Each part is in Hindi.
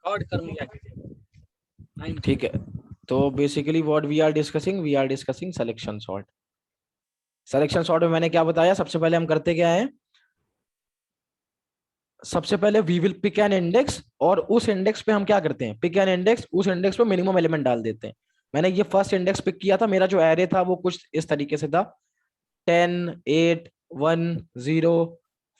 रिकॉर्ड कर लिया कीजिए। ठीक है, तो basically what we are discussing selection sort. Selection sort में मैंने क्या बताया, सबसे पहले हम करते क्या है, सबसे पहले we will pick an index, और उस इंडेक्स पे हम क्या करते हैं, पिक एन इंडेक्स, उस इंडेक्स पे मिनिमम एलिमेंट डाल देते हैं। मैंने ये फर्स्ट इंडेक्स पिक किया था, मेरा जो एरे था वो कुछ इस तरीके से था, 10 8 1 0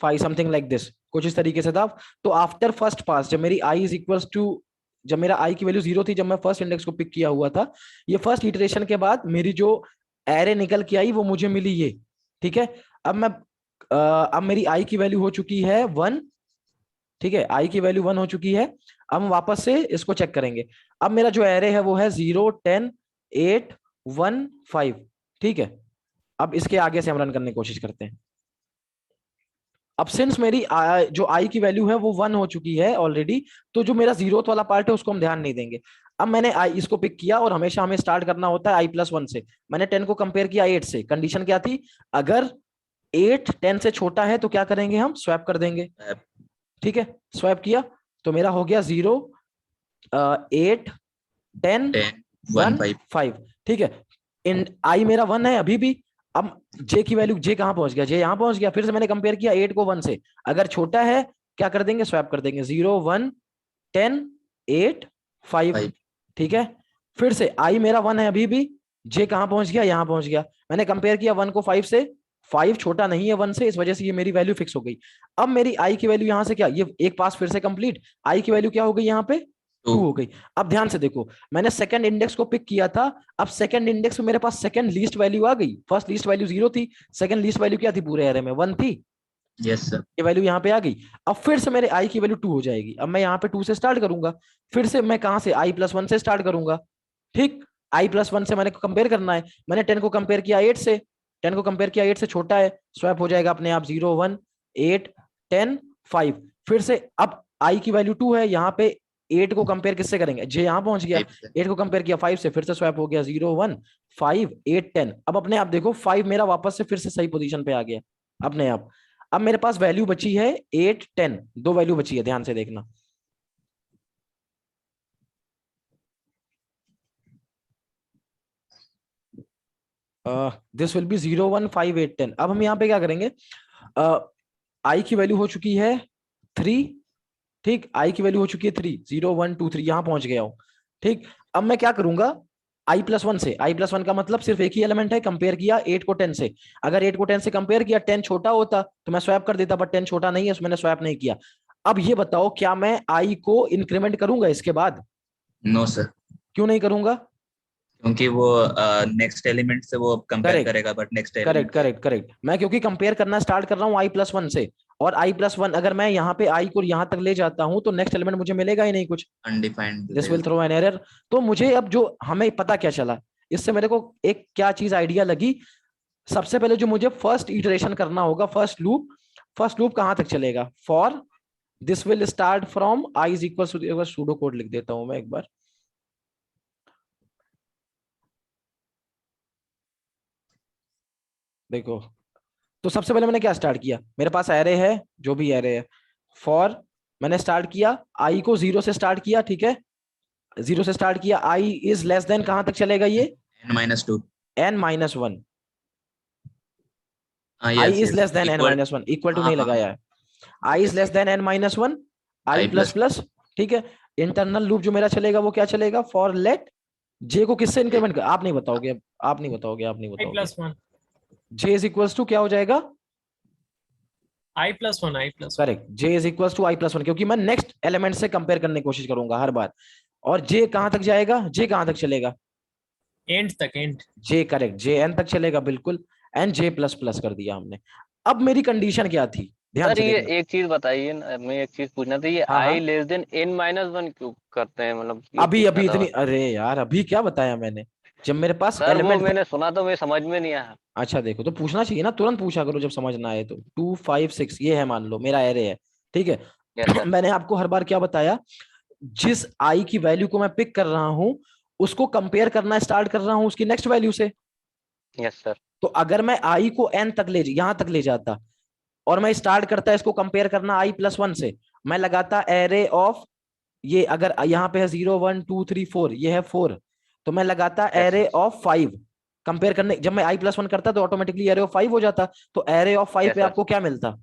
5 समथिंग लाइक दिस, कुछ इस तरीके से था। तो आफ्टर फर्स्ट पास, जब मेरी आई इज इक्वल्स टू, जब मेरा आई की वैल्यू 0 थी, जब मैं फर्स्ट इंडेक्स को पिक किया हुआ था, ये फर्स्ट इटरेशन के बाद मेरी जो एरे निकल के आई वो मुझे मिली ये। ठीक है, अब मैं अब मेरी आई की वैल्यू हो चुकी है 1। ठीक है, आई की वैल्यू 1 हो चुकी है। अब हम वापस से इसको चेक करेंगे। अब मेरा जो एरे है वो है 0 10 8 1 5। ठीक है, अब इसके आगे से हम रन करने की कोशिश करते हैं। अब सिंस मेरी जो आई की वैल्यू है वो 1 हो चुकी है ऑलरेडी, तो जो मेरा जीरोथ वाला पार्ट है उसको हम ध्यान नहीं देंगे। अब मैंने आई इसको पिक किया, और हमेशा हमें स्टार्ट करना होता है i+1 से। मैंने 10 को कंपेयर किया 8 से, कंडीशन क्या थी, अगर 8 10 से छोटा है तो क्या करेंगे, हम स्वैप कर देंगे। ठीक है, स्वैप किया तो मेरा हो गया 0 8 10 1 5। ठीक है, इन आई मेरा 1 है अभी भी। अब जे की वैल्यू, जे कहां पहुंच गया, जे यहां पहुंच गया। फिर से मैंने कंपेयर किया 8 को 1 से, अगर छोटा है क्या कर देंगे, स्वैप कर देंगे, 0 1 10 8 5। ठीक है, फिर से आई मेरा 1 है अभी भी, जे कहां पहुंच गया, यहां पहुंच गया। मैंने कंपेयर किया 1 को 5 से, 5 छोटा नहीं है 1 से, इस वजह से ये मेरी वैल्यू फिक्स हो गई। अब मेरी आई की वैल्यू यहां से क्या, ये एक पास फिर से कंप्लीट, आई की वैल्यू क्या हो गई यहाँ पे 2 हो गई। अब ध्यान से देखो, मैंने सेकंड इंडेक्स को पिक किया था, अब सेकंड इंडेक्स में मेरे पास सेकंड लीस्ट वैल्यू आ गई। फर्स्ट लीस्ट वैल्यू 0 थी, सेकंड लीस्ट वैल्यू क्या थी पूरे एरे में, 1 थी। Yes sir. ये वैल्यू यहाँ पे आ गई। अब फिर से मेरे आई की वैल्यू 2 हो जाएगी। अब मैं यहाँ पे 2 से स्टार्ट करूंगा, फिर से मैं कहां से, i+1 से स्टार्ट करूंगा। ठीक, i+1 से मैंने कंपेयर करना है। मैंने 10 को कंपेयर किया 8 से, 10 को कंपेयर किया 8 से, छोटा है, स्वैप हो जाएगा अपने आप, 0 1 8 10 5। फिर से अब आई की वैल्यू 2 है, यहाँ पे 8 को कंपेयर किससे करेंगे, जे यहाँ पहुंच गया, 8 को कंपेयर किया 5 से, फिर से स्वैप हो गया 0 1 5 8 10। अब अपने आप देखो 5 मेरा वापस से फिर से सही पोजीशन पे आ गया अपने आप। अब मेरे पास वैल्यू बची है 8 10, दो वैल्यू बची है, ध्यान से देखना। This will be 0 1 5 8 10। अब हम यहाँ पे क्या करेंगे, आई की वैल्यू हो चुकी है 3। ठीक, आई की वैल्यू हो चुकी है 3, 0 1 2 3, यहां पहुंच गया हूं। ठीक, अब मैं क्या करूंगा, i+1 से, i+1 का मतलब सिर्फ एक ही एलिमेंट है, कंपेयर किया 8 को 10 से। अगर 8 को 10 से कंपेयर किया, 10 छोटा होता तो मैं स्वैप कर देता, बट 10 छोटा नहीं है, मैंने स्वैप नहीं किया। अब ये बताओ, क्या मैं आई को इंक्रीमेंट करूंगा इसके बाद? नो सर, क्यों नहीं करूंगा? क्योंकि वो नेक्स्ट एलिमेंट से वो कंपेयर करेक्ट करेगा, बट नेक्स्ट करेक्ट एलिमेंट से करेक्ट करेक्ट, मैं क्योंकि कंपेयर करना स्टार्ट कर रहा हूँ i+1 से, और i+1 अगर मैं यहाँ पे आई को यहाँ तक ले जाता हूँ तो नेक्स्ट एलिमेंट मुझे मिलेगा ही नहीं कुछ, अनडिफाइंड दिस विल रहेगा। Throw an error. तो मुझे अब जो हमें पता क्या चला, इससे मेरे को एक क्या चीज आइडिया लगी, सबसे पहले जो मुझे फर्स्ट इटरेशन करना होगा, फर्स्ट लूप कहां तक चलेगा, for this will start from i is equal to, pseudo code लिख देता हूं मैं एक बार। देखो, तो सबसे पहले मैंने क्या स्टार्ट किया, मेरे पास एरे है, जो भी एरे है, फॉर मैंने स्टार्ट किया, आई को 0 से स्टार्ट किया। ठीक है, 0 से स्टार्ट किया, आई इज लेस देन कहां तक चलेगा ये, n-2। n-1। I yes is yes, less than equal. n-1, equal to हाँ नहीं हाँ लगाया है, i is yes less yes, then n-1, i i plus plus. Plus. ठीक है, इंटरनल लूप जो मेरा चलेगा वो क्या चलेगा, फॉर लेट जे को किससे इंक्रीमेंट कर, आप नहीं बताओगे, आप नहीं बताओगे, आप नहीं बताओगे, i+1 J is equals to क्या हो जाएगा, i+1 correct, j is equals to i+1, क्योंकि मैं नेक्स्ट एलिमेंट से कंपेयर करने की कोशिश करूंगा हर बार। और जे कहां तक जाएगा, जे कहां तक चलेगा, एंड तक, end. J, correct, j n तक चलेगा, बिल्कुल, एन जे प्लस प्लस कर दिया हमने। अब मेरी कंडीशन क्या थी, ध्यान सर से ये देखना। एक चीज बताइए मैं एक चीज पूछना था, ये हाँ हाँ, i<n-1 क्यों करते हैं, मतलब ये अभी पूछना अभी था इतनी, बस। अरे यार अभी क्या बताया मैंने, जब मेरे पास सर वो एलिमेंट था। मैंने सुना तो मेरे समझ में नहीं आया। अच्छा देखो, तो पूछना चाहिए ना, तुरंत पूछा करो जब समझ ना आए तो। 2 5 6 ये है, मान लो मेरा एरे है। ठीक है, यस सर। मैंने आपको हर बार क्या बताया, जिस आई की वैल्यू को मैं पिक कर रहा हूं उसको कंपेयर करना स्टार्ट कर रहा हूं उसकी नेक्स्ट वैल्यू से। Yes sir. तो अगर मैं आई को एन तक ले, यहां तक ले जाता, और मैं स्टार्ट करता इसको कंपेयर करना i+1 से, मैं लगाता एरे ऑफ ये अगर यहाँ पे है 0 1 2 3 4, ये है 4, तो मैं लगाता Yes, array sir. Of 5 compare करने, जब मैं i+1 करता तो ऑटोमेटिकली एरे ऑफ 5 हो जाता, तो एरे ऑफ 5 Yes, पे sir. आपको क्या मिलता?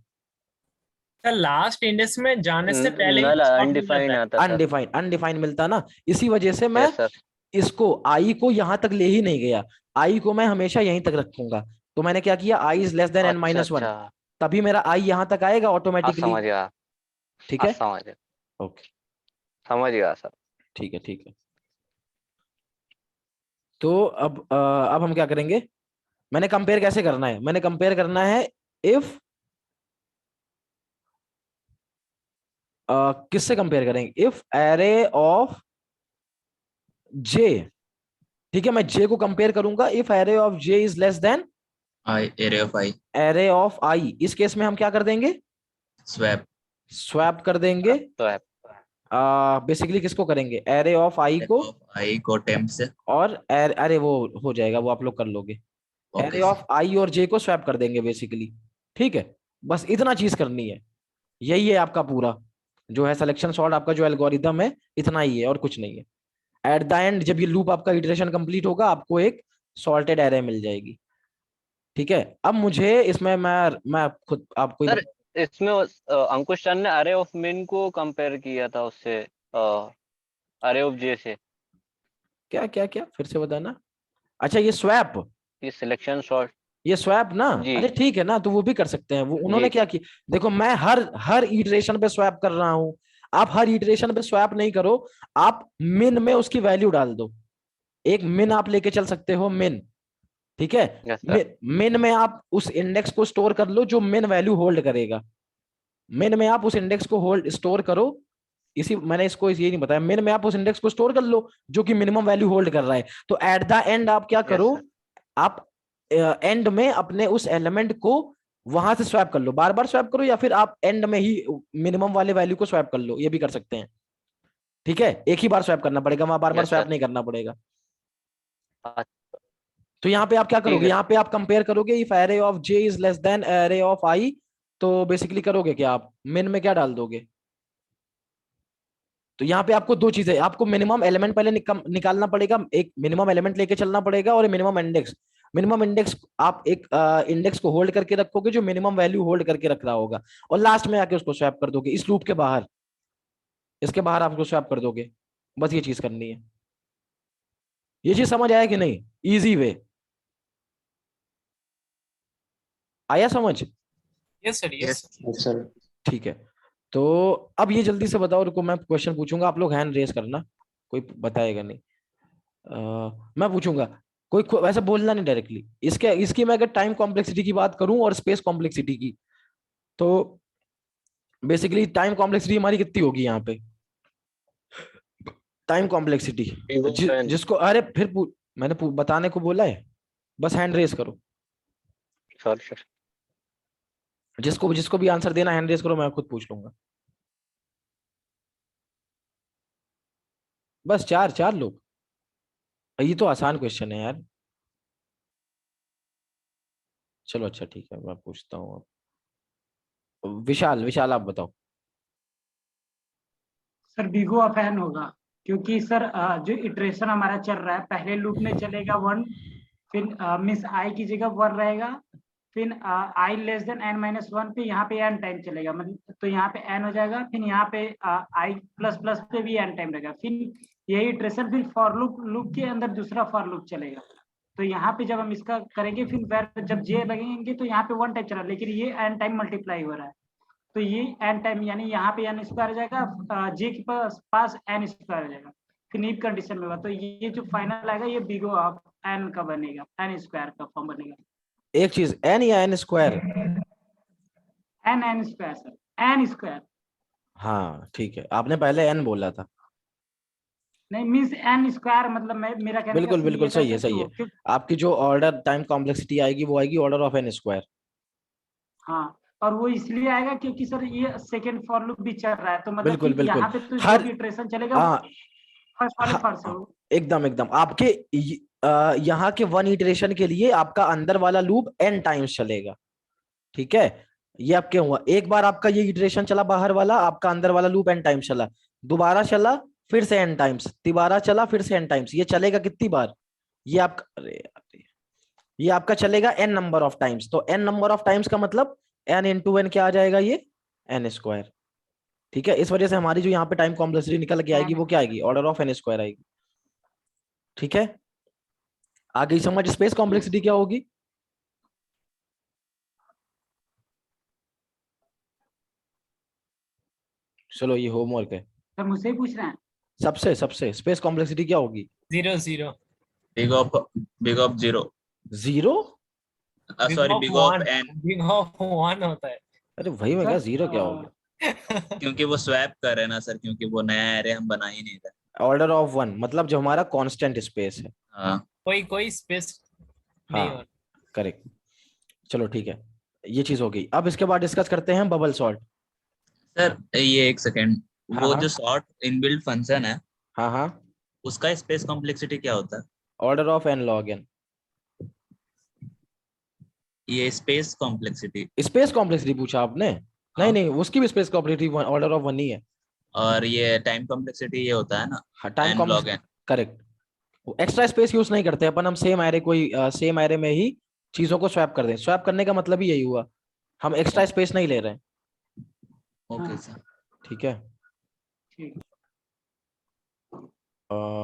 लास्ट इंडेक्स में जाने से पहले नल stop हो अनडिफाइन जाता है। आता सर। अनडिफाइंड अनडिफाइंड मिलता ना, इसी वजह से मैं यस सर। इसको आई को यहां तक ले ही नहीं गया, आई को मैं हमेशा यहीं तक रखूंगा। तो मैंने क्या किया, I is less then n अच्छा माइनस वन, अच्छा, तभी मेरा आई यहां तक आएगा आज ऑटोमेटिकली। समझ गया। ठीक आज है, समझ गया, ओके, समझ गया सर। ठीक है ठीक है। तो अब हम क्या करेंगे, मैंने कंपेयर कैसे करना है, मैंने कंपेयर करना है इफ किससे कंपेयर करेंगे, इफ एरे ऑफ जे, ठीक है, मैं जे को कंपेयर करूंगा if array of j is less than i array of i array of i. इस केस में हम क्या कर देंगे, स्वैप स्वैप कर देंगे। तो है। बेसिकली किसको करेंगे, एरे ऑफ आई को, ऑफ आई को टेम्प से। और अरे वो हो जाएगा, वो आप लोग कर लोगे, एरे ओके ऑफ आई और जे को स्वैप कर देंगे बेसिकली। ठीक है, बस इतना चीज करनी है, यही है आपका पूरा जो है सिलेक्शन सॉर्ट, आपका जो एल्गोरिदम है इतना ही है और कुछ नहीं है। एट द एंड जब ये लूप आपका इटरेशन कंप्लीट होगा, आपको एक सॉर्टेड एरे मिल जाएगी। ठीक है, अब मुझे इसमें मैं खुद आपको सर इसमें अंकुश सर ने अरे ऑफ मिन को कंपेयर किया था उससे, अरे ऑफ जे से। क्या क्या क्या फिर से बताना। अच्छा ये स्वैप, ये सिलेक्शन शॉर्ट। ये स्वैप ना, जी। अरे ठीक है ना, तो वो भी कर सकते हैं। वो उन्होंने जी। क्या किया, देखो मैं हर हर इटरेशन पे स्वैप कर रहा हूं, आप हर इटरेशन पे स्वैप नहीं करो, आप मिन में उसकी वैल्यू डाल दो। एक मिन आप लेके चल सकते हो, मिन, ठीक है, यस सर। मिन में आप उस इंडेक्स को स्टोर कर लो जो मिन वैल्यू होल्ड करेगा। मिन में आप उस इंडेक्स को होल्ड स्टोर करो, इसी मैंने इसको ये नहीं बताया, मिन में आप उस इंडेक्स को स्टोर कर लो जो कि मिनिमम वैल्यू होल्ड कर रहा है। तो एट द एंड आप क्या यस करो, सर। आप एंड में अपने उस एलिमेंट को वहां से स्वैप कर लो, बार बार स्वैप करो, या फिर आप एंड में ही मिनिमम वाले वैल्यू को स्वैप कर लो, ये भी कर सकते हैं। ठीक है, एक ही बार स्वैप करना पड़ेगा, वहां बार बार यस स्वैप सर। नहीं करना पड़ेगा। अच्छा, तो यहाँ पे आप क्या ठीक करोगे, है। यहाँ पे आप कंपेयर करोगे if array of j is less than array of i, तो बेसिकली करोगे क्या, आप मिन में क्या डाल दोगे। तो यहाँ पे आपको दो चीजें, आपको मिनिमम एलिमेंट पहले निकालना पड़ेगा, एक मिनिमम एलिमेंट लेके चलना पड़ेगा, और मिनिमम इंडेक्स। मिनिमम इंडेक्स आप एक इंडेक्स को होल्ड करके रखोगे जो मिनिमम वैल्यू होल्ड करके रख रहा होगा, और लास्ट में आके उसको स्वैप कर दोगे इस लूप के बाहर, इसके बाहर आप उसको स्वैप कर दोगे। बस ये चीज करनी है। ये चीज समझ आया कि नहीं, इजी वे आया समझ। Yes sir, yes yes sir. ठीक है, तो अब ये जल्दी से बताओ, रुको मैं क्वेश्चन पूछूंगा, आप लोग हैंड रेस करना, कोई बताएगा नहीं। मैं पूछूंगा, कोई वैसे बोलना नहीं डायरेक्टली। इसकी मैं अगर टाइम कॉम्प्लेक्सिटी की बात करूं और स्पेस कॉम्प्लेक्सिटी की, तो बेसिकली टाइम कॉम्प्लेक्सिटी हमारी कितनी होगी यहाँ पे, टाइम कॉम्प्लेक्सिटी जिसको, अरे फिर मैंने बताने को बोला है, बस हैंड रेस करो, सॉरी सर। जिसको जिसको भी आंसर देना हैंड रेस करो, मैं खुद पूछ लूंगा। बस चार चार लोग, ये तो आसान क्वेश्चन है यार। चलो अच्छा ठीक है, मैं पूछता हूँ अब। विशाल, विशाल आप बताओ। सर बिगो ऑफ एन होगा, क्योंकि सर जो इटरेशन हमारा चल रहा है, पहले लूप में चलेगा 1, फिर मीन्स आई की जगह 1 रहेगा, फिर आई लेस देन n माइनस 1 पे यहाँ पे n टाइम चलेगा, मतलब तो यहाँ पे n हो जाएगा, फिर यहाँ पे आई प्लस प्लस पे भी n टाइम रहेगा, फिर यही इटरेशन फिर फॉर लूप के अंदर दूसरा फॉर लूप चलेगा। तो यहाँ पे जब हम इसका करेंगे, फिर जब जे लगेंगे तो यहाँ पे 1 टाइम चला, लेकिन ये n टाइम मल्टीप्लाई हो रहा है, तो ये n टाइम यानी यहाँ पे n स्क्वायर आ जाएगा, जे के पास n स्क्वायर आ जाएगा, फिर नीट कंडीशन में होगा, तो ये जो फाइनल आएगा ये बिगो ऑफ n का बनेगा, n स्क्वायर का फॉर्म बनेगा। एक चीज, n या n square, n square sir, n square हाँ ठीक है, आपने पहले n बोला था। नहीं, मींस n स्क्वायर, मतलब मेरा कहने का बिल्कुल बिल्कुल ये था सही है, कि सही है। आपकी जो ऑर्डर टाइम कॉम्प्लेक्सिटी आएगी वो आएगी ऑर्डर ऑफ n स्क्वायर। हाँ, और वो इसलिए आएगा क्योंकि सर ये सेकंड फॉर लूप भी चल रहा है, तो मतलब बिल्कुल कि बिल्कुल, यहाँ पे तो जो हर भी इटरेशन चलेगा हाँ फर्स्ट वाले फॉर से हाँ, होगा। एकदम एकदम आपके यहाँ के वन इटरेशन के लिए आपका अंदर वाला लूप n टाइम्स चलेगा। ठीक है, ये अब क्या हुआ, एक बार आपका ये इटरेशन चला बाहर वाला, आपका अंदर वाला लूप n टाइम्स चला, दोबारा चला फिर से n टाइम्स, दोबारा चला फिर से n टाइम्स, ये चलेगा कितनी बार, ये आपका, अरे यार, ये आपका चलेगा n नंबर ऑफ टाइम्स। तो n नंबर ऑफ टाइम्स का मतलब n इंटू n क्या आ जाएगा, ये n स्क्वायर। ठीक है, इस वजह से हमारी जो यहाँ पे टाइम कॉम्प्लेक्सिटी निकल के आएगी वो क्या आएगी, ऑर्डर ऑफ n स्क्वायर आएगी। ठीक है, आगे समझ स्पेस कॉम्प्लेक्सिटी क्या होगी। चलो ये होमवर्क है सर मुझसे ही पूछ रहे हैं। सबसे सबसे स्पेस कॉम्प्लेक्सिटी क्या होगी, 0 0 big of 0, zero. Sorry big of n, big of 1 होता है। अरे भाई मैं सर, क्या जीरो क्या होगा, क्योंकि वो स्वैप कर रहे हैं ना सर, क्योंकि वो नया एरे हम बना ही नहीं रहे। ऑर्डर ऑफ 1 मतलब जो हमारा कांस्टेंट स्पेस है। हाँ कोई स्पेस नहीं हाँ हो। करेक्ट। चलो ठीक है, ये चीज हो गई। अब इसके बाद डिस्कस करते हैं बबल सॉर्ट। सर, ये एक सेकेंड, हाँ, वो हाँ। जो सॉर्ट इनबिल्ट फंक्शन है हाँ हाँ, उसका स्पेस कॉम्प्लेक्सिटी क्या होता है? Order of n log n। ये स्पेस कॉम्प्लेक्सिटी, स्पेस कॉम्प्लेक्सिटी पूछा आपने, नहीं नहीं उसकी भी स्पेस कॉम्प्लेक्सिटी ऑर्डर ऑफ 1 ही है। और ये टाइम कॉम्प्लेक्सिटी ये होता है ना, हाँ time n log n। Correct. Extra space use नहीं करते अपन, हम सेम एरे कोई सेम एरे में ही चीजों को स्वैप कर दें। स्वैप करने का मतलब ही यही हुआ, हम एक्स्ट्रा स्पेस नहीं ले रहे हैं। Okay sir. ठीक है, ठीक।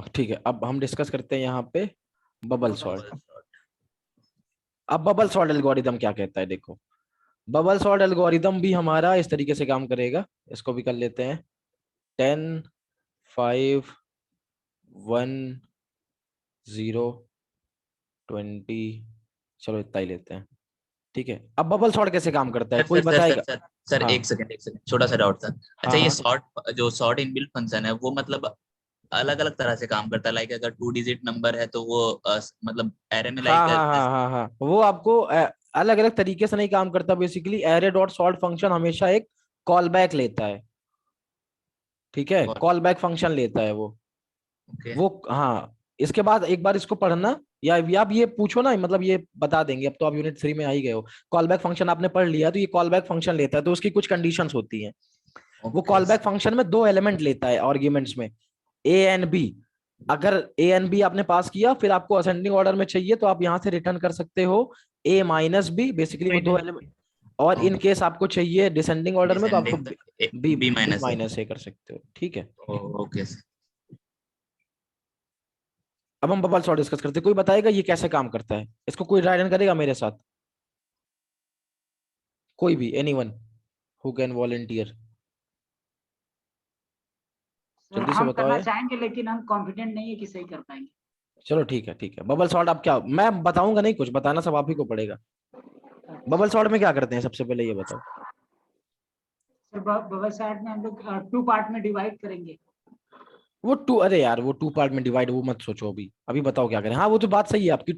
ठीक है, अब हम डिस्कस करते हैं यहाँ पे बबल सॉर्ट। अब बबल सॉर्ट एल्गोरिदम क्या कहता है, देखो बबल सॉर्ट एल्गोरिदम भी हमारा इस तरीके से काम करेगा। इसको भी कर लेते हैं 10 5 1 0 20, चलो इतना ही लेते हैं। ठीक है, अब बबल सॉर्ट कैसे काम करता है, कोई बताएगा। सर हाँ। एक सेकंड छोटा सा डाउट था। अच्छा, हाँ, ये हाँ। जो सॉर्ट इनबिल्ट फंक्शन है वो मतलब अलग अलग तरह से काम करता है, लाइक अगर 2 डिजिट नंबर है तो वो मतलब एरे में हाँ लाइक हाँ हाँ हाँ हाँ, वो आपको अलग अलग तरीके से नहीं काम करता। Basically array dot sort function हमेशा एक कॉल बैक लेता है। ठीक है, कॉल बैक फंक्शन लेता है वो। ओके। वो हाँ, इसके बाद एक बार इसको पढ़ना, या आप ये पूछो ना, मतलब ये बता देंगे। अब तो आप यूनिट 3 में आ ही गए हो, कॉल बैक फंक्शन आपने पढ़ लिया, तो ये कॉल बैक फंक्शन लेता है, तो उसकी कुछ कंडीशंस होती हैं। वो कॉल बैक फंक्शन में 2 एलिमेंट लेता है आर्ग्यूमेंट्स में, ए एंड बी। अगर ए एंड बी आपने पास किया, फिर आपको असेंडिंग ऑर्डर में चाहिए तो आप यहां से रिटर्न कर सकते हो ए माइनस बी, बेसिकली वो 2 एलिमेंट। और इन केस आपको चाहिए डिसेंडिंग ऑर्डर में तो आपको बी माइनस ए कर सकते हो। ठीक है, ओके। अब हम बबल सॉर्ट डिस्कस करते हैं। कोई बताएगा ये कैसे काम करता है, इसको कोई राइडन करेगा मेरे साथ, कोई भी, anyone who can volunteer, sir जल्दी से हम बताओ करना यार। चाहेंगे लेकिन हम कॉन्फिडेंट नहीं है कि सही कर पाएंगे। चलो ठीक है ठीक है, बबल सॉर्ट आप क्या, मैं बताऊंगा नहीं कुछ, बताना सब आप ही को पड़ेगा। बबल सॉर्ट में क्या करते हैं सबसे पहले ये बताओ। सर बबल सॉर्ट में हम लोग 2 पार्ट में डिवाइड करेंगे। वो अरे यार वो 2 पार्ट में डिवाइड, वो मत सोचो अभी, अभी बताओ क्या करें। हाँ वो तो बात सही है आपकी,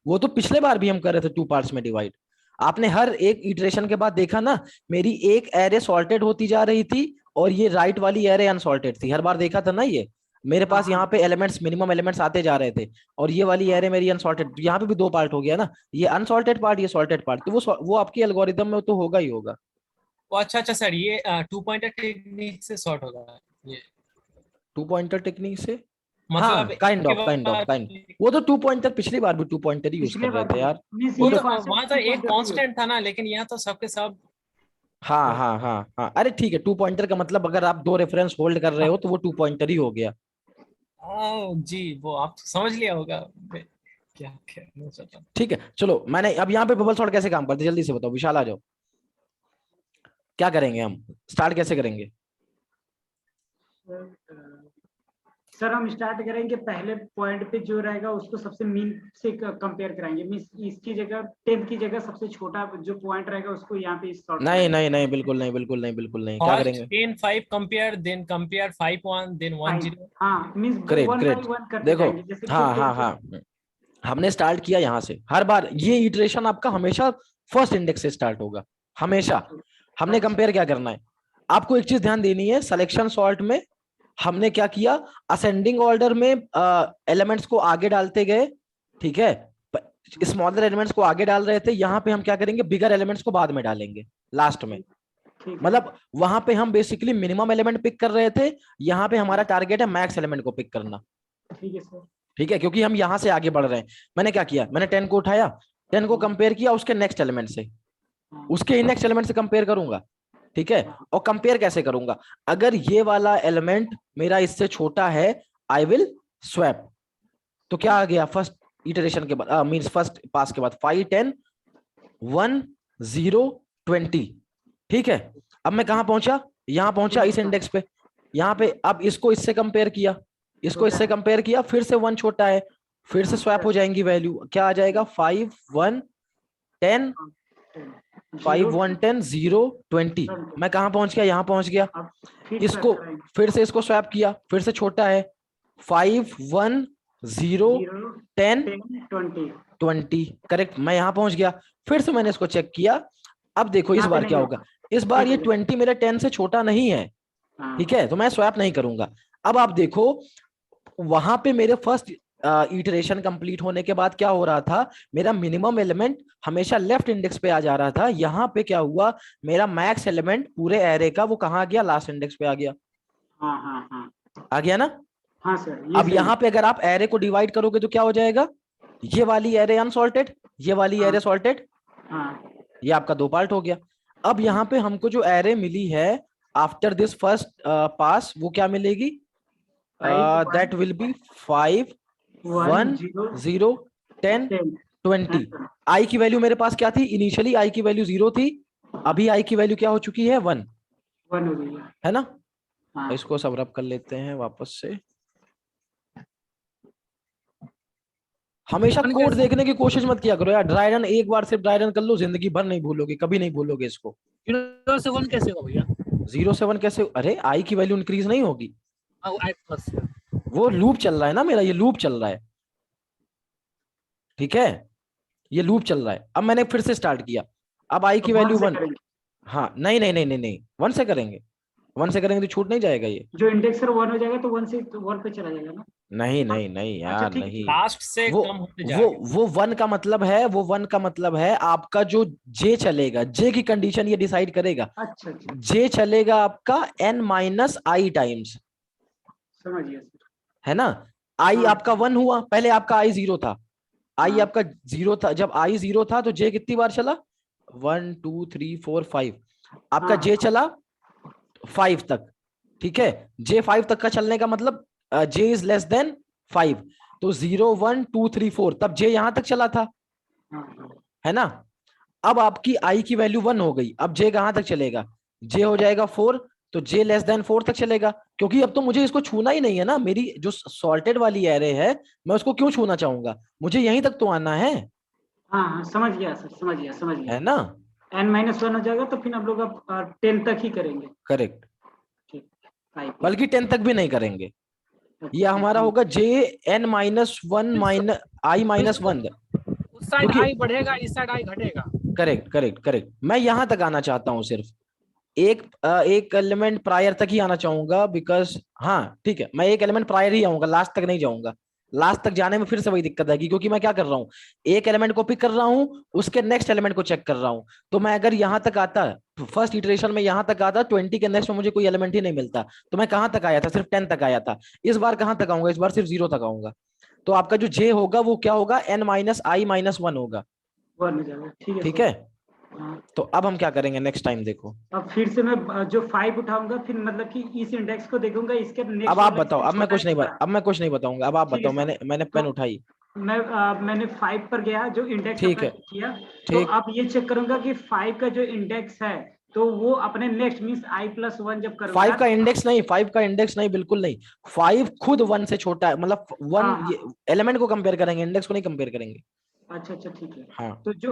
वो तो पिछले बार भी हम कर रहे थे 2 पार्ट्स में डिवाइड। आपने हर एक इटरेशन के बाद देखा ना, मेरी एक एरे सॉर्टेड होती जा रही थी और ये राइट वाली एरे अनसॉर्टेड थी, हर बार देखा था ना। ये मेरे पास यहाँ पे एलिमेंट्स, मिनिमम एलिमेंट्स आते जा रहे थे, और ये वाली एरे मेरी अनसॉर्टेड। यहाँ पे भी 2 पार्ट हो गया ना, ये अनसॉर्टेड पार्ट, ये सॉर्टेड पार्ट। तो वो आपकी एल्गोरिदम में तो होगा ही होगा। अच्छा सर, ये 2 पॉइंटर टेक्निक से सॉर्ट होगा ये, 2 पॉइंटर टेक्निक से, हाँ मतलब काइंड ऑफ वो तो 2 पॉइंटर पिछली बार भी 2 पॉइंटर ही यूज पिछले कर रहे बार थे यार। मींस वो ये तो वहां तो एक कांस्टेंट था ना, लेकिन यहाँ तो सबके सब। हाँ हाँ हाँ हाँ, अरे ठीक है, 2 पॉइंटर का मतलब अगर आप 2 रेफरेंस होल्ड कर रहे हो तो वो 2 पॉइंटर ही हो गया। जी, वो आप समझ लिया होगा। क्या कहना चाहता हूँ। ठीक है, चलो मैंने अब यहाँ पे बबल सॉर्ट कैसे काम करते हैं जल्दी से बताओ, विशाल आ जाओ। क्या करेंगे हम, स्टार्ट कैसे करेंगे। सर हम स्टार्ट करेंगे पहले पॉइंट पे जो रहेगा उसको सबसे मीन से कंपेयर कराएंगे। मींस इसकी जगह 10 की जगह सबसे छोटा जो पॉइंट रहेगा उसको यहाँ पे सॉर्ट नहीं नहीं नहीं, बिल्कुल नहीं बिल्कुल नहीं बिल्कुल नहीं, क्या फर्स्ट करेंगे। 10 5 कंपेयर, देन कंपेयर 5 1, देन 1 0। हाँ मींस ग्रेट 1 ग्रेट, बाय 1 करते देखो जाएंगे जैसे हाँ हाँ हाँ, हमने स्टार्ट किया यहाँ से। हर बार ये इटरेशन आपका हमेशा फर्स्ट इंडेक्स से स्टार्ट होगा, हमेशा। हमने कंपेयर क्या करना है, आपको एक चीज ध्यान देनी है, सिलेक्शन सॉर्ट में हमने क्या किया, असेंडिंग ऑर्डर में एलिमेंट्स को आगे डालते गए। ठीक है, स्मॉलर एलिमेंट्स को आगे डाल रहे थे, यहाँ पे हम क्या करेंगे, बिगर एलिमेंट्स को बाद में डालेंगे लास्ट में। ठीक है मतलब वहां पे हम बेसिकली मिनिमम एलिमेंट पिक कर रहे थे, यहाँ पे हमारा टारगेट है मैक्स एलिमेंट को पिक करना। ठीक है सर। ठीक है, क्योंकि हम यहाँ से आगे बढ़ रहे हैं। मैंने क्या किया, मैंने 10 को उठाया, 10 को कंपेयर किया उसके नेक्स्ट एलिमेंट से, हाँ, उसके नेक्स्ट एलिमेंट से कंपेयर करूंगा। ठीक है, और कंपेयर कैसे करूंगा, अगर ये वाला एलिमेंट मेरा इससे छोटा है आई विल स्वैप। तो क्या आ गया फर्स्ट इटरेशन के बाद, मींस फर्स्ट पास के बाद 5 10 1 0 20। ठीक है, अब मैं कहां पहुंचा, यहां पहुंचा इस इंडेक्स पे, यहाँ पे अब इसको इससे कंपेयर किया, इसको इससे कंपेयर किया, फिर से 1 छोटा है, फिर से स्वैप हो जाएंगी वैल्यू, क्या आ जाएगा 5 1 10 5 1 10 0 20। मैं कहां पहुंच गया, यहां पहुंच गया। अब फिर इसको swap करेंगे। फिर से इसको स्वैप किया, फिर से छोटा है 5 1 0 0 10 10 20 20। करेक्ट, मैं यहां पहुंच गया, फिर से मैंने इसको चेक किया। अब देखो इस यहाँ पे बार नहीं क्या होगा। होगा, इस बार ये ठीक है। 20 मेरे 10 से छोटा नहीं है। हाँ, ठीक है, तो मैं स्वैप नहीं करूंगा। अब आप देखो वहां पे मेरे फर्स्ट इटरेशन कंप्लीट होने के बाद क्या हो रहा था, मेरा मिनिमम एलिमेंट हमेशा लेफ्ट इंडेक्स पे आ जा रहा था। यहाँ पे क्या हुआ, मेरा मैक्स एलिमेंट पूरे एरे का वो कहाँ आ गया, लास्ट इंडेक्स पे आ गया। हाँ, हाँ, हाँ, आ गया ना। हाँ सर, ये अब सही यहाँ पे अगर आप एरे को डिवाइड करोगे तो क्या हो जाएगा, ये वाली एरे अनसॉल्टेड, ये वाली हाँ। एरे सॉल्टेड, हाँ, ये आपका 2 पार्ट हो गया। अब यहाँ पे हमको जो एरे मिली है आफ्टर दिस फर्स्ट पास, वो क्या मिलेगी, दैट विल बी 5 1 0 10 20। आई की वैल्यू मेरे पास क्या थी, इनिशियली आई की वैल्यू 0 थी, अभी आई की वैल्यू क्या हो चुकी है 1, 1 हो गई है ना। हाँ, इसको सब रब कर लेते हैं वापस से। हमेशा अपन कोड कैसे- देखने की कोशिश मत किया करो यार, ड्राई रन एक बार सिर्फ ड्राई रन कर लो, जिंदगी भर नहीं भूलोगे, कभी नहीं भूलोगे इसको। 0 से 1 कैसे होगा भैया? 0 से 1 कैसे, अरे आई की वैल्यू इंक्रीज नहीं होगी, आई प्लस से। वो लूप चल रहा है ना मेरा, ये लूप चल रहा है। ठीक है, ये लूप चल रहा है। अब मैंने फिर से स्टार्ट किया, अब आई की तो वैल्यू 1 से 1। करेंगे। हाँ नहीं नहीं नहीं नहीं नहीं, 1 से करेंगे, 1 से करेंगे तो छूट नहीं जाएगा ये। जो इंडेक्स सर 1 हो जाएगा तो 1 से 1 पे चला जाएगा ना। नहीं नहीं नहीं अच्छा, यार ठीक है। नहीं, लास्ट से वो कम होते वो जाएगा। वो 1 का मतलब है, वो 1 का मतलब है आपका जो जे चलेगा, जे की कंडीशन ये डिसाइड करेगा। अच्छा, अच्छा, जे चलेगा आपका n-i टाइम्स, समझ गया सर। है ना। आई हाँ। आपका 1 हुआ, पहले आपका आई 0 था, आई हाँ। आपका 0 था, जब आई 0 था तो जे कितनी बार चला, 1 2 3 4 5, आपका हाँ। जे चला 5 तक। ठीक है, जे 5 तक का चलने का मतलब जे इज लेस देन 5, तो 0 1 2 3 4, तब जे यहां तक चला था, हाँ, हाँ, है ना। अब आपकी आई की वैल्यू 1 हो गई, अब जे कहां तक चलेगा, जे हो जाएगा 4, तो जे लेस देन 4 तक चलेगा, क्योंकि अब तो मुझे इसको छूना ही नहीं है ना, मेरी जो सॉल्टेड वाली एरे है मैं उसको क्यों छूना चाहूंगा, मुझे यहीं तक तो आना है हाँ, हाँ, समझ गया सर, समझ गया, समझ है गया। ना। n-1 हो जाएगा तो फिर हम लोग अब 10 तक ही करेंगे। करेक्ट, ठीक, 5 बल्कि 10 तक भी नहीं करेंगे, अच्छा, ये हमारा होगा जे n-1 माइनस आई -1। उस साइड क्योंकि- आई बढ़ेगा, इस साइड आई घटेगा। करेक्ट करेक्ट करेक्ट, मैं यहां तक आना चाहता हूं, सिर्फ एक एलिमेंट प्रायर तक ही आना चाहूंगा, बिकॉज हाँ ठीक है, मैं एक एलिमेंट प्रायर ही आऊंगा, लास्ट तक नहीं जाऊंगा। लास्ट तक जाने में फिर से वही दिक्कत आएगी, क्योंकि मैं क्या कर रहा हूँ, एक एलिमेंट को पिक कर रहा हूँ, उसके नेक्स्ट एलिमेंट को चेक कर रहा हूँ। तो मैं अगर यहाँ तक आता, फर्स्ट इटरेशन में यहाँ तक आता, 20 के नेक्स्ट में मुझे कोई एलिमेंट ही नहीं मिलता, तो मैं कहाँ तक आया था, सिर्फ 10 तक आया था। इस बार कहाँ तक आऊंगा, इस बार सिर्फ 0 तक आऊंगा। तो आपका जो जे होगा वो क्या होगा, n-i-1 होगा। 1 हो जाएगा। ठीक है ठीक सर। है, हाँ, तो अब हम क्या करेंगे नेक्स्ट टाइम, देखो अब फिर से मैं जो 5 उठाऊंगा, फिर मतलब कि इस इंडेक्स को देखूंगा, इसके नेक्स्ट अब आप बताओ, अब मैं कुछ नहीं अब मैं कुछ नहीं बताऊंगा, अब आप ठीक है बताओ, सर। मैंने पेन उठाई। मैंने 5 पर गया, जो इंडेक्स ठीक अपना है, किया, तो ठीक। अब ये चेक करूंगा कि 5 का जो इंडेक्स है, तो वो अपने नेक्स्ट मींस i+1 जब करूंगा 5 का इंडेक्स नहीं, 5 का इंडेक्स नहीं, बिल्कुल नहीं। 5 खुद 1 से छोटा है, मतलब 1 हाँ, ये एलिमेंट को कंपेयर करेंगे, इंडेक्स को नहीं कंपेयर करेंगे। अच्छा, अच्छा, ठीक है। हाँ तो जो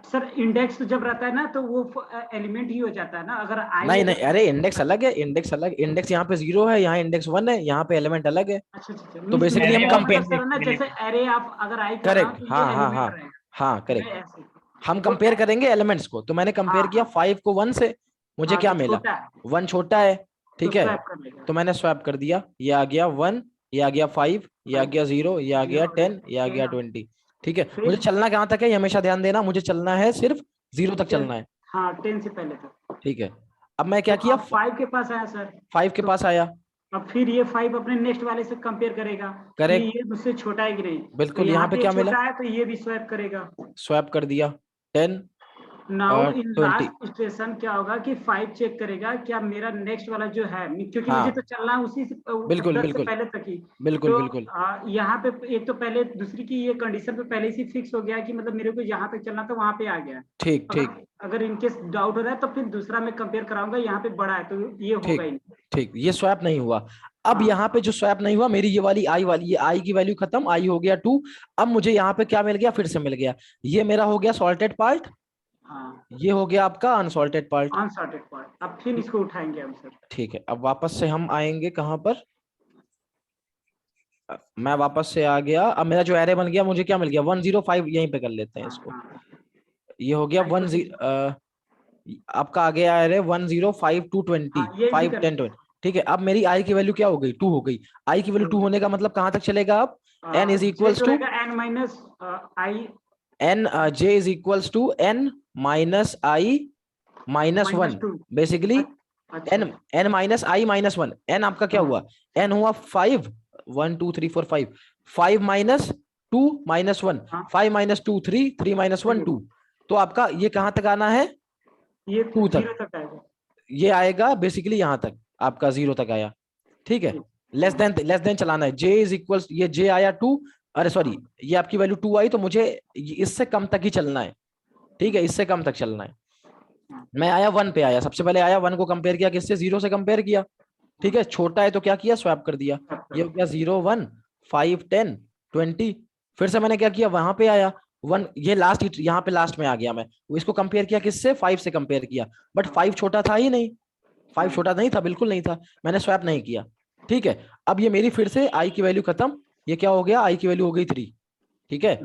सर इंडेक्स जब रहता है ना, तो वो एलिमेंट ही हो जाता है ना, अगर i नहीं नहीं, अरे इंडेक्स अलग है, इंडेक्स अलग, इंडेक्स यहाँ पे 0 है, यहाँ इंडेक्स 1 है, यहाँ पे एलिमेंट अलग है। अच्छा, अच्छा, तो basically हम compare सर ना, जैसे एरे आप अगर i कर रहा हूं, करेक्ट, तो हाँ ये हाँ एलिमेंट हाँ रहेगा। हाँ मैं करेक्ट, ऐसे हम तो कंपेयर करेंगे एलिमेंट्स को। तो मैंने कंपेयर हाँ, किया 5 को 1 से, मुझे हाँ, क्या जो मिला, छोटा है 1 छोटा है, तो ठीक है, स्वैप कर लेगा। तो मैंने स्वैप कर दिया, ये आ गया 1, ये आ गया 5, ये आ गया 0, ये आ गया 10, ये आ गया 20। ठीक है, मुझे चलना कहाँ तक है ये हमेशा ध्यान देना, मुझे चलना है सिर्फ 0 तक चलना है। हाँ, 10 से पहले तक। ठीक है, अब मैं क्या किया, 5 के पास आया सर, 5 के पास आया, अब फिर ये 5 अपने नेक्स्ट वाले से कंपेयर करेगा कि करेक्ट, ये मुझसे छोटा है कि नहीं। बिल्कुल। तो यहाँ यहाँ पे पे क्या मिला, छोटा है तो ये भी स्वैप करेगा। स्वैप कर दिया 10 नाउ इन 20। लास्ट स्टेशन क्या होगा कि 5 चेक करेगा क्या मेरा नेक्स्ट वाला जो है, क्योंकि हाँ मुझे तो चलना है उसी से बिल्कुल 10 से बिल्कुल पहले तक ही। बिल्कुल तो बिल्कुल यहाँ पे एक तो पहले दूसरी की ये कंडीशन पे पहले से फिक्स हो गया कि मतलब मेरे को यहाँ तक चलना था, वहां पे आ गया। ठीक ठीक अगर इनकेस डाउट हो रहा है तो फिर दूसरा मैं कंपेयर कराऊंगा, यहाँ पे बड़ा है तो ये होगा ही ठीक नहीं। ठीक, ये स्वैप नहीं हुआ। अब हाँ। यहाँ पे जो स्वैप नहीं हुआ, मेरी ये वाली आई वाली, ये आई की वैल्यू खत्म, आई हो गया 2। अब मुझे यहाँ पे क्या मिल गया, फिर से मिल गया, ये मेरा हो गया सॉल्टेड पार्ट, हाँ, ये हो गया आपका अनसॉल्टेड पार्ट। Unsorted part. अब फिर इसको उठाएंगे हम सर। ठीक है, अब वापस से हम आएंगे कहाँ पर, मैं वापस से आ गया। अब मेरा जो एरे बन गया, मुझे क्या मिल गया 105, यहीं पे कर लेते हैं हाँ, इसको। हाँ। ये हो गया 10, आपका आ गया एरे 105 टू 20, हाँ, ये भी 5 कर 10 20। ठीक है, अब मेरी आई की वैल्यू क्या हो गई, 2 हो गई। आई की वैल्यू 2 होने का मतलब कहां तक चलेगा, अब n is equals to n minus i n, j is equals to n minus i minus 1, 2। Basically अच्छा, n, n minus i minus 1। n आपका क्या हाँ। हुआ, n हुआ 5, 1 2 3 4 5, 5 माइनस 2 माइनस 1, हाँ। 5 माइनस 2 3, 3 माइनस 1 2। तो आपका ये कहां तक आना है, ये 2 0 तक, तक आएगा। ये आएगा बेसिकली यहाँ तक, आपका 0 तक आया। ठीक है, लेस देन चलाना है, j इज इक्वल, ये j आया 2, अरे सॉरी, ये आपकी वैल्यू 2 आई, तो मुझे इससे कम तक ही चलना है। ठीक है, इससे कम तक चलना है। मैं आया 1 पे, आया सबसे पहले, आया 1 को कंपेयर किया किससे, 0 से कंपेयर किया। ठीक है, छोटा है तो क्या किया, स्वैप कर दिया। ये हो गया 0 1 5 10 20। फिर से मैंने क्या किया, वहां पे आया 1, ये लास्ट, यहाँ पे लास्ट में आ गया मैं, वो इसको कंपेयर किया किससे, 5 से कंपेयर किया, बट 5 छोटा था ही नहीं, 5 छोटा नहीं था, बिल्कुल नहीं था, मैंने स्वैप नहीं किया। ठीक है, अब ये मेरी फिर से आई की वैल्यू खत्म, ये क्या हो गया, आई की वैल्यू हो गई 3। ठीक है,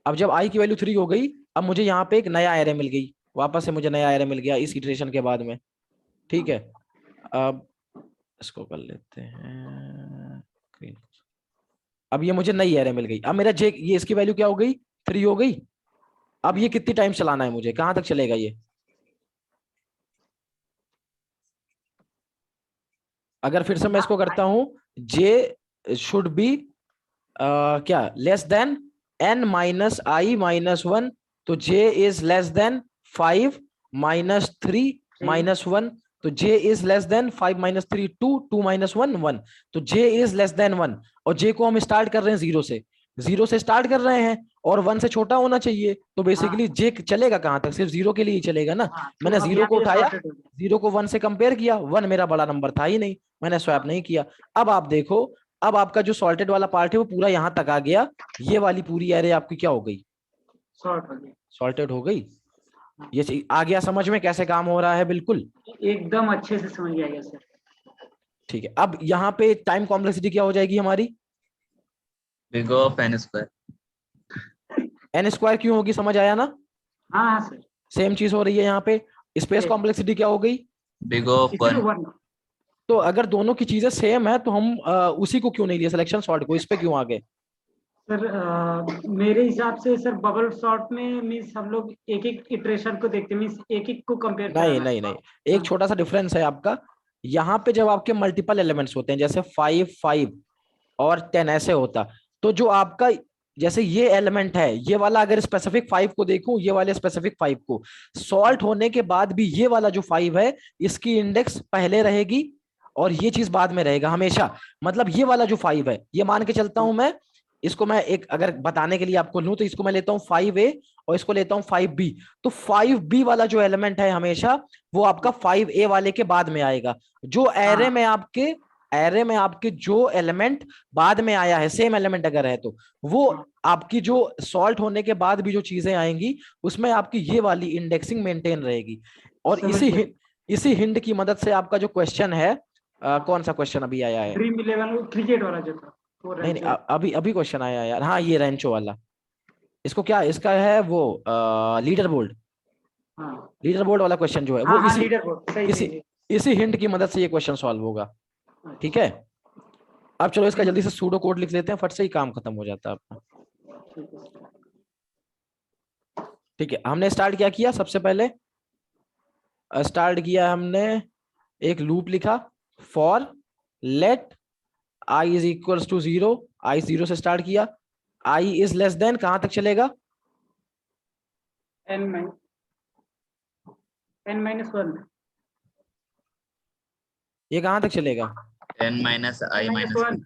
अब जब आई की वैल्यू 3 हो गई, अब मुझे यहाँ पे एक नया एरे मिल गई, वापस से मुझे नया एरे मिल गया इस इटरेशन के बाद में। ठीक है, अब इसको कर लेते हैं, अब ये मुझे नई एरे मिल गई। अब मेरा जे, ये इसकी वैल्यू क्या हो गई, 3 हो गई। अब ये कितनी टाइम चलाना है मुझे, कहां तक चलेगा ये, अगर फिर से मैं इसको करता हूं, जे शुड बी क्या, less than n minus i minus 1, तो j is less then 5 minus 3 minus 1, तो j is less then 5 minus 3 2 2 minus 1 1, तो j इज लेस देन 1। और j को हम स्टार्ट कर रहे हैं 0 से स्टार्ट कर रहे हैं, और 1 से छोटा होना चाहिए, तो बेसिकली j चलेगा कहां तक, सिर्फ 0 के लिए ही चलेगा ना। मैंने 0 को उठाया, 0 को 1 से कंपेयर किया, 1 मेरा बड़ा नंबर था ही नहीं, मैंने स्वैप नहीं किया। अब आप देखो, अब आपका जो सॉल्टेड वाला पार्ट है वो पूरा यहां तक आ गया, ये वाली पूरी एरे आपकी क्या हो गई, शॉर्ट हो गया, सॉल्टेड हो गई। ये आ गया समझ में कैसे काम हो रहा है, बिल्कुल एकदम अच्छे से समझ गया सर। ठीक है। अब यहाँ पे टाइम कॉम्प्लेक्सिटी क्या हो जाएगी हमारी, big of n square, n square क्यों होगी, समझ आया ना, हाँ हाँ सर, सेम चीज हो रही है यहाँ पे। Space Yes. कॉम्प्लेक्सिटी क्या हो गई, बिग ऑफ इसमें 1, 1। तो अगर दोनों की चीजें सेम है तो हम उसी को क्यों नहीं लिए, सिलेक्शन सॉर्ट को, इस पे क्यों आ गए। सर मेरे हिसाब से सर बबल शॉट में मीन्स हम लोग एक एक इटरेशन को देखते हैं, मीन्स एक एक को कंपेयर नहीं नहीं नहीं, एक छोटा सा डिफरेंस है आपका, यहाँ पे जब आपके मल्टीपल एलिमेंट्स होते हैं, जैसे 5 5 और 10 ऐसे होता, तो जो आपका, जैसे ये एलिमेंट है, ये वाला अगर स्पेसिफिक 5 को देखूं, ये वाले स्पेसिफिक 5 को, सॉल्ट होने के बाद भी ये वाला जो 5 है, इसकी इंडेक्स पहले रहेगी और ये चीज बाद में रहेगा हमेशा। मतलब ये वाला जो 5 है, ये मान के चलता हूं मैं, इसको मैं एक अगर बताने के लिए आपको लूं, तो इसको मैं लेता हूं 5A और इसको लेता हूं 5B। तो 5B वाला जो एलिमेंट है हमेशा वो आपका 5A वाले के बाद में आएगा। जो एरे में आपके जो एलिमेंट बाद में आया है, सेम एलिमेंट अगर है, तो वो आपकी जो सॉल्ट होने के बाद भी जो चीजें आएंगी, उसमें आपकी ये वाली इंडेक्सिंग मेंटेन रहेगी। और इसी हिंट की मदद से आपका जो क्वेश्चन है, कौन सा क्वेश्चन अभी आया है, ड्रीम 11 क्रिकेट वाला जो था, नहीं नहीं, अभी क्वेश्चन आया यार, हाँ ये रेंचो वाला, इसको क्या, इसका है वो लीडर बोर्ड, लीडर बोर्ड वाला क्वेश्चन जो है वो इसी हिंट की मदद से ये क्वेश्चन सॉल्व होगा। ठीक है, अब चलो इसका जल्दी से सूडो कोड लिख लेते हैं, फट से ही काम खत्म हो जाता है अपना। ठीक है, हमने स्टार्ट क्या किया, सबसे पहले स्टार्ट किया हमने एक लूप लिखा for let i is equals to 0, i 0 से स्टार्ट किया, आई इज लेस देन कहां तक चलेगा? n minus 1 ये कहां तक चलेगा? n माइनस आई माइनस 1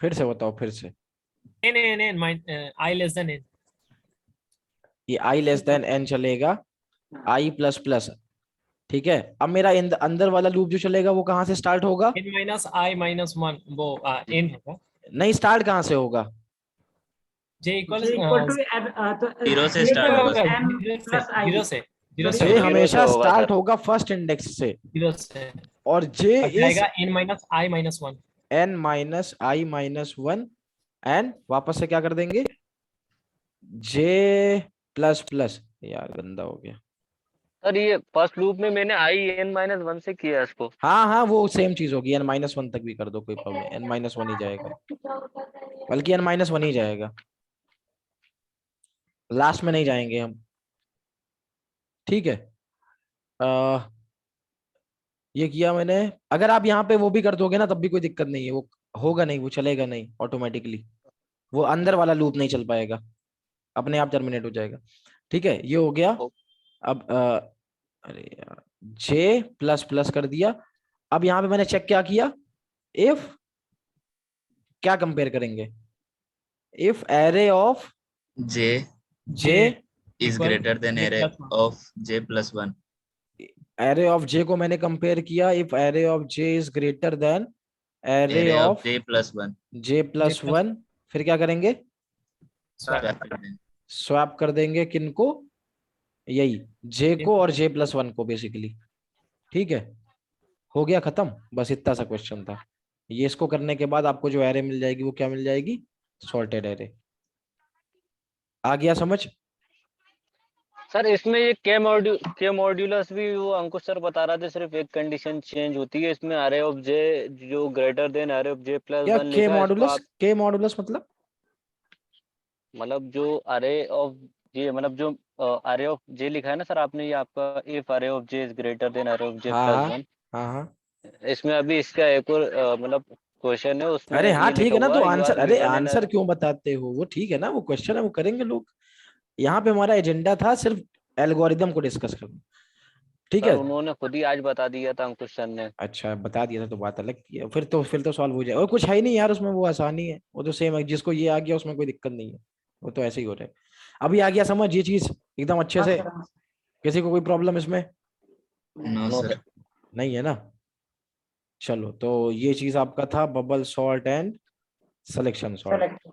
फिर से बताओ, फिर से। n I less than n. ये आई लेस देन एन चलेगा, आई प्लस प्लस, ठीक है। अब मेरा अंदर वाला लूप जो चलेगा वो कहां से स्टार्ट होगा? n minus I minus 1 वो n होगा। नहीं, स्टार्ट कहां से होगा? j equals j equal to तो Zero से j start equal होगा। to n plus i zero से जीरो जे से Zero हमेशा से होगा स्टार्ट सर। होगा फर्स्ट इंडेक्स से, जीरो से और जे अब इज जाएगा n minus I minus 1। n minus i minus 1, and वापस से क्या कर देंगे? जे प्लस प्लस, यार गंदा हो गया। सर ये फर्स्ट लूप में मैंने आई n माइनस 1 से किया इसको। हाँ हाँ, वो सेम चीज होगी, n माइनस 1 तक भी कर दो, कोई प्रॉब्लम, n माइनस 1 ही जाएगा, बल्कि n माइनस 1 ही जाएगा, लास्ट में नहीं जाएंगे हम, ठीक है। ये किया मैंने। अगर आप यहाँ पे वो भी कर दोगे ना तब भी कोई दिक्कत नहीं है, वो होगा नहीं, वो चलेगा नहीं ऑटोमेटिकली, वो अंदर वाला लूप नहीं चल पाएगा, अपने आप टर्मिनेट हो जाएगा, ठीक है। ये हो गया। अब अरे यार, जे प्लस प्लस कर दिया। अब यहाँ पे मैंने चेक क्या किया, इफ क्या कंपेयर करेंगे, if array of j J is Equal greater than j array plus 1। of j plus 1। Array of j को मैंने कंपेयर किया, if array of j is greater than array array of of j plus 1 j plus plus 1, फिर क्या करेंगे? Swap। स्वैप कर देंगे किनको? यही जे को और जे प्लस 1 को बेसिकली, ठीक है। हो गया खत्म, बस इतना सा क्वेश्चन था। ये इसको करने के बाद आपको जो एरे मिल जाएगी वो क्या मिल जाएगी? Sorted array. आ गया समझ? सर इसमें ये के मॉड्यूलस भी वो अंकुश सर बता रहा था, सिर्फ एक कंडीशन चेंज होती है इसमें, अरे ऑफ जे जो ग्रेटर देन अरे ऑफ जे प्लस क्या 1 के लिखा है इसको मॉडुलस? आप के मॉडुलस मतलब मतलब जो अरे ऑफ जे मतलब जो अरे ऑफ जे लिखा है ना सर आपने, ये आपका इफ अरे of j is greater then अरे ऑफ जे प्लस हाँ 1, हाँ हाँ। इसमें अभी इसका एक और मतलब क्वेश्चन है उसमें अरे हाँ ये ठीक लिखा है ना, हुआ तो है यू आंसर, आर अरे गिवन इन आंसर क्यों बताते हो, वो ठीक है ना, वो क्वेश्चन है वो करेंगे लोग। यहाँ पे हमारा एजेंडा था सिर्फ एल्गोरिदम को डिस्कस करना, ठीक सर है। उन्होंने खुद ही आज बता दिया था अंकुश सर ने। अच्छा बता दिया था तो बात अलग की है, फिर तो सॉल्व हो जाए, और कुछ है ही नहीं यार उसमें, वो आसानी है, वो तो सेम है, जिसको ये आ गया उसमें कोई दिक्कत नहीं है, वो तो ऐसे ही हो रहा है। अभी आ गया समझ ये चीज एकदम अच्छे से? किसी को कोई प्रॉब्लम इसमें नो नो सर। नहीं है ना? चलो, तो ये चीज आपका था bubble sort and selection sort. Select